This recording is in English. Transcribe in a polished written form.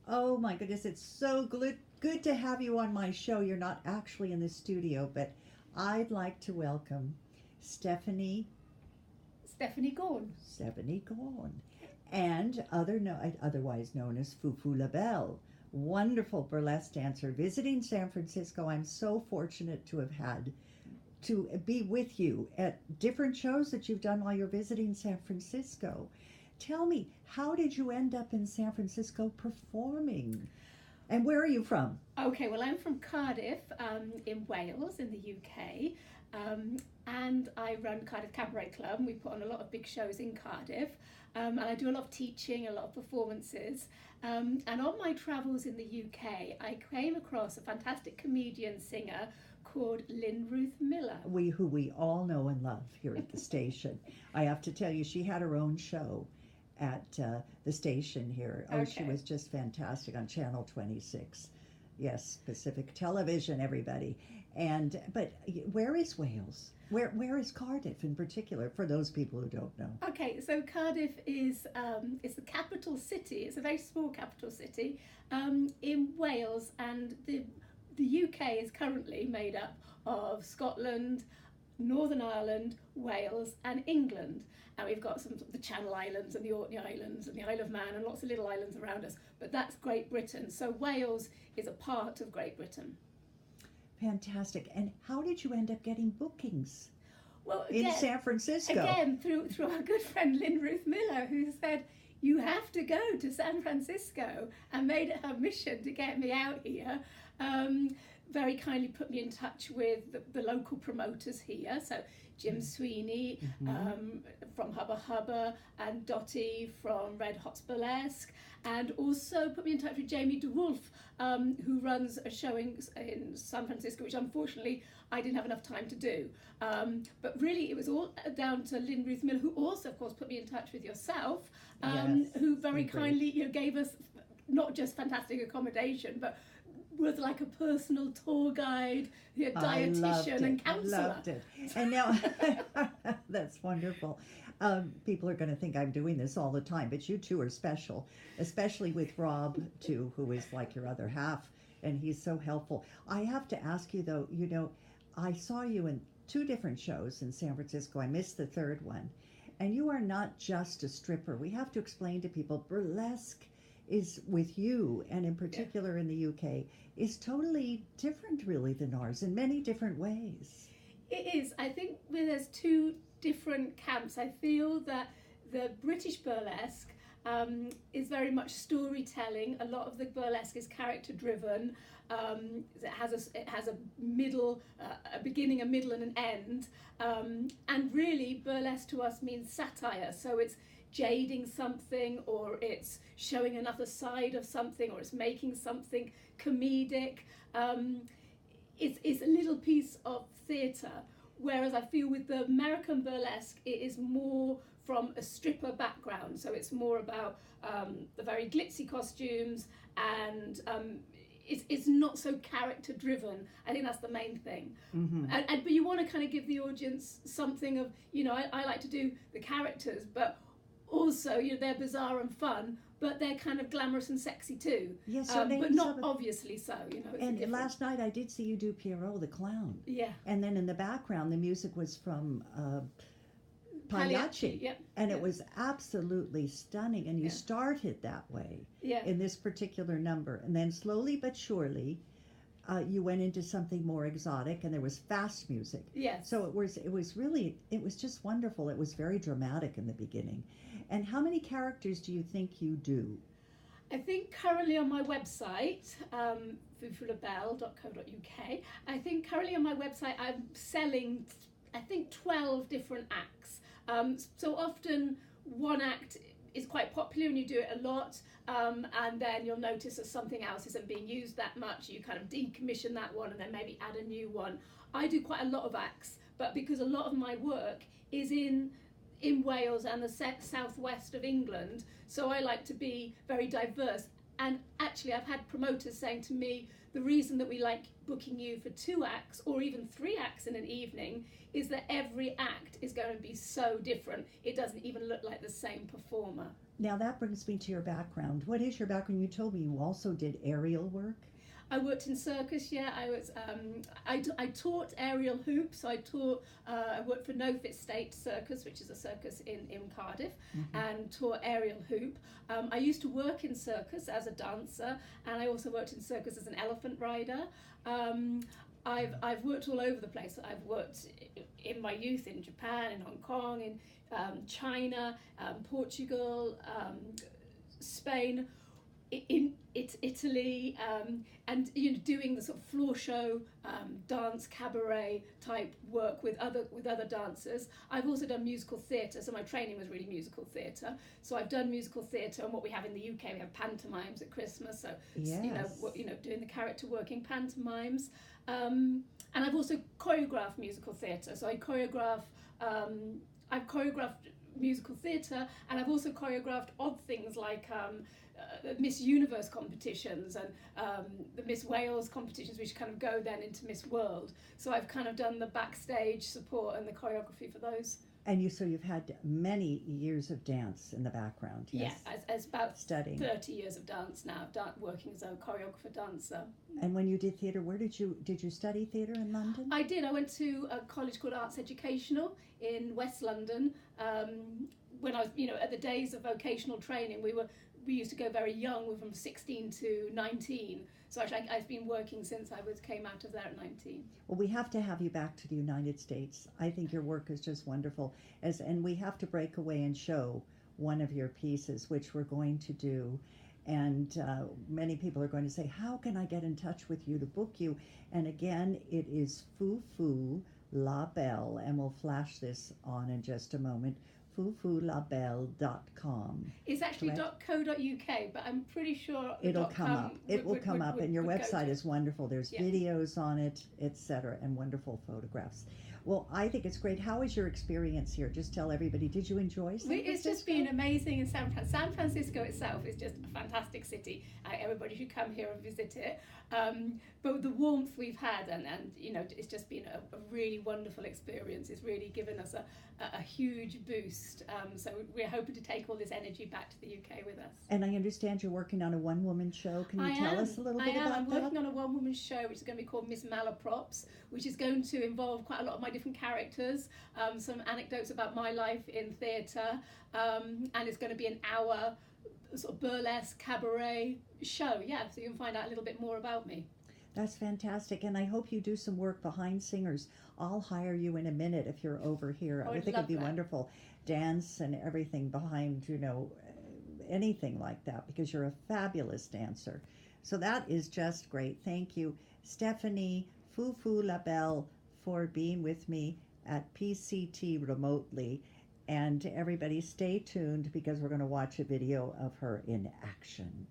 Oh my goodness, it's so good to have you on my show. You're not actually in the studio, but I'd like to welcome Stephanie Stephanie Gorn. Stephanie Gorn and otherwise known as Foo Foo Labelle. Wonderful burlesque dancer visiting San Francisco. I'm so fortunate to have had to be with you at different shows that you've done while you're visiting San Francisco. Tell me, how did you end up in San Francisco performing? And where are you from? Okay, well, I'm from Cardiff in Wales, in the UK, and I run Cardiff Cabaret Club, and we put on a lot of big shows in Cardiff, and I do a lot of teaching, a lot of performances, and on my travels in the UK, I came across a fantastic comedian singer called Lynn Ruth Miller. Who we all know and love here at the station. I have to tell you, she had her own show at the station here. Oh, she Okay. was just fantastic on Channel 26. Yes, Pacific Television, everybody. And but where is Wales? Where is Cardiff in particular? For those people who don't know. Okay, so Cardiff is the capital city. It's a very small capital city in Wales, and the UK is currently made up of Scotland, Northern Ireland, Wales, and England. And we've got some of the Channel Islands and the Orkney Islands and the Isle of Man and lots of little islands around us. But that's Great Britain. So Wales is a part of Great Britain. Fantastic. And how did you end up getting bookings Well, in San Francisco? again through our good friend Lynn Ruth Miller, who said, you have to go to San Francisco, and made it her mission to get me out here. Very kindly put me in touch with the local promoters here, so Jim Sweeney from Hubba Hubba and Dottie from Red Hot's Burlesque, and also put me in touch with Jamie DeWolf, who runs a showing in San Francisco, which unfortunately I didn't have enough time to do. But really it was all down to Lynn Ruth Miller, who also of course put me in touch with yourself, Yes, who very agreed. kindly gave us not just fantastic accommodation, but was like a personal tour guide, I loved dietitian it. and counsellor. Loved it. And now, that's wonderful. People are going to think I'm doing this all the time, but you two are special, especially with Rob, too, who is like your other half, and he's so helpful. I have to ask you, though, I saw you in two different shows in San Francisco. I missed the third one. And you are not just a stripper. We have to explain to people, burlesque is with you, and in particular in the UK, is totally different really than ours in many different ways. It is. I think there's two different camps. I feel that the British burlesque is very much storytelling. A lot of the burlesque is character driven. It has a middle, a beginning, a middle, and an end. And really, burlesque to us means satire. So it's jading something, or it's showing another side of something, or it's making something comedic. It's a little piece of theatre, whereas I feel with the American burlesque it is more from a stripper background, so it's more about the very glitzy costumes, and it's not so character driven. I think that's the main thing. But you want to kind of give the audience something of, I like to do the characters, but also, they're bizarre and fun, but they're kind of glamorous and sexy too. Yes, so but not obviously so. It's and different. last night I did see you do Pierrot the Clown. Yeah. And then in the background, the music was from Pagliacci. Yep. And it was absolutely stunning. And you Yeah. started that way Yeah. in this particular number. And then slowly but surely, you went into something more exotic, and there was fast music. Yes. So it was just wonderful. It was very dramatic in the beginning. And how many characters do you think you do? I think currently on my website, foofulabelle.co.uk, I think currently on my website I'm selling, 12 different acts. So often one act is quite popular and you do it a lot, and then you'll notice that something else isn't being used that much. You kind of decommission that one and then maybe add a new one. I do quite a lot of acts, but because a lot of my work is in Wales and the southwest of England, so I like to be very diverse. And actually I've had promoters saying to me, the reason that we like booking you for 2 acts or even 3 acts in an evening is that every act is going to be so different, it doesn't even look like the same performer. Now that brings me to your background. What is your background? You told me you also did aerial work. I worked in circus. Yeah, I taught aerial hoops. So I worked for No Fit State Circus, which is a circus in Cardiff, and taught aerial hoop. I used to work in circus as a dancer, and I also worked in circus as an elephant rider. I've worked all over the place. I've worked in my youth in Japan, in Hong Kong, in China, Portugal, Spain, in Italy, and doing the sort of floor show, dance, cabaret type work with other dancers. I've also done musical theatre, so my training was really musical theatre. So I've done musical theatre, and what we have in the UK, we have pantomimes at Christmas. So Yes. Doing the character working pantomimes. And I've also choreographed musical theatre. So I've choreographed musical theatre, and I've also choreographed odd things like Miss Universe competitions and the Miss Wales competitions, which kind of go then into Miss World. So I've kind of done the backstage support and the choreography for those. And you've had many years of dance in the background. Yes. Yeah, as about Studying. 30 years of dance now, working as a choreographer dancer. And when you did theatre, where did you study theatre in London? I did. I went to a college called Arts Educational in West London. When I was, at the days of vocational training, we used to go very young. We were from 16 to 19. So actually, I've been working since I came out of there at 19. Well, we have to have you back to the United States. I think your work is just wonderful. And we have to break away and show one of your pieces, which we're going to do. And many people are going to say, how can I get in touch with you to book you? And again, it is Foo Foo Labelle, and we'll flash this on in just a moment. foofooLabelle.com. It's actually .co.uk, but I'm pretty sure it'll come up. It will come up, and your website is wonderful. There's Yeah. videos on it, etc., and wonderful photographs. Well, I think it's great. How was your experience here? Just tell everybody. Did you enjoy San Francisco? It's just been amazing in San Francisco. San Francisco itself is just a fantastic city. Everybody should come here and visit it. But the warmth we've had, and it's just been a really wonderful experience. It's really given us a huge boost. So we're hoping to take all this energy back to the UK with us. And I understand you're working on a one-woman show. Can you tell us a little bit about I'm that? working on a one-woman show, which is going to be called Miss Malaprops, which is going to involve quite a lot of my different characters, some anecdotes about my life in theatre, and it's going to be an hour sort of burlesque cabaret show. Yeah, so you can find out a little bit more about me. That's fantastic, and I hope you do some work behind singers. I'll hire you in a minute if you're over here. I would think love it'd be that. wonderful. Dance and everything behind, anything like that, because you're a fabulous dancer. So that is just great. Thank you, Stephanie Foo Foo Labelle, for being with me at PCT remotely. And everybody stay tuned, because we're going to watch a video of her in action.